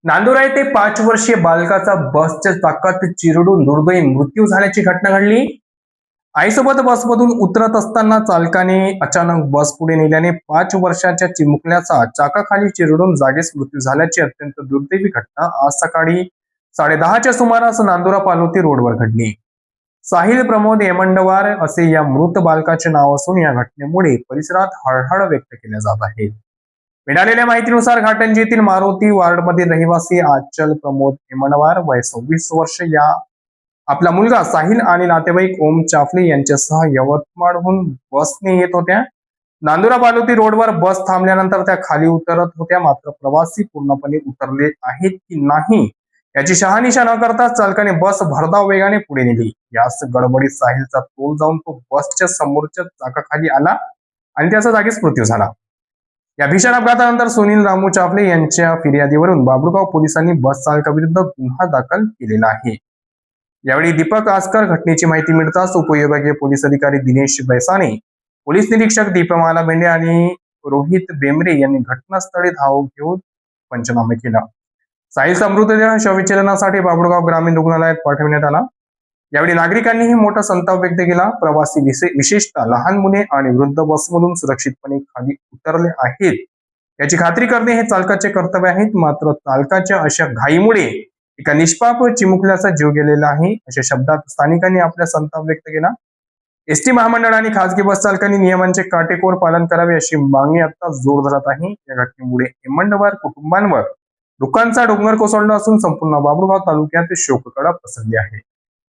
नांदुरा येथे 5 वर्षीय बालकाचा बसच्या चाकात चिरडून दुर्दैवी मृत्यू झाल्याची घटना घडली। आईसोबत बसमधून उतरत असताना चालकाने अचानक बस पुढे नेल्याने 5 वर्षाच्या चिमुकल्याचा चाकाखाली चिरडून जागीच मृत्यू झाल्याची अत्यंत दुर्दैवी घटना आज सकाळी 10:30च्या सुमारास नांदुरा पालोती रोडवर घडली। साहिल प्रमोद येमंडवार असे या मृत बालकाचे नाव असून या घटनेमुळे परिसरात हळहळ व्यक्त केल्या जात आहे। मिळालेल्या माहितीनुसार घाटंजीतील मारुती वार्डमधील रहिवासी आचल प्रमोद येमंडवार वय 26 वर्ष या आपला मुलगा साहिल आणि नातेवाईक ओम चाफले यांच्यासह यवतमाळहून बसने येत होत्या। नांदुरा पालोती रोडवर बस थांबल्यानंतर त्या खाली उतरत होत्या, मात्र प्रवासी पूर्णपणे उतरले आहेत की नाही याची शहानिशा न करता चालकाने बस भरधाव वेगाने पुढे नेली। याच गडबडीत साहिलचा तोल जाऊन तो बसच्या समोरच्या चाकाखाली आला आणि त्याचा जागीच मृत्यू झाला। या भीषण अपघातानंतर सुनील रामू चाफले यांच्या फिर्यादीवरून बाबुळगाव पोलिसांनी बस चालकाविरुद्ध गुन्हा दाखल केलेला आहे। यावेळी दीपक आसकर घटनेची माहिती मिळताच उपविभागीय पोलीस अधिकारी दिनेश बैसाने, पोलीस निरीक्षक दीपमाला भेंडे आणि रोहित बेमरे यांनी घटनास्थळी धाव घेऊन पंचनामे केला। साहिलचा मृतदेह शवविच्छेदनासाठी बाबुळगाव ग्रामीण रुग्णालयात पाठवण्यात आला। यावेळी नागरिकांनीही मोठा संताप व्यक्त केला। प्रवासी विशेषतः लहान मुले आणि वृद्ध बसमधून सुरक्षितपणे खाली उतरले आहेत याची खात्री करणे हे चालकाचे कर्तव्य आहे, मात्र चालकाच्या अशा घाईमुळे एका निष्पाप चिमुकल्याचा जीव गेलेला आहे अशा शब्दात स्थानिकांनी आपला संताप व्यक्त केला। एसटी महामंडळ आणि खासगी बस चालकांनी नियमांचे काटेकोर पालन करावे अशी मागणी आता जोर धरत आहे। या घटनेमुळे येमंडवार कुटुंबांवर दुःखाचा डोंगर कोसळला असून संपूर्ण बाबुळगाव तालुक्यात शोककळा पसरली आहे।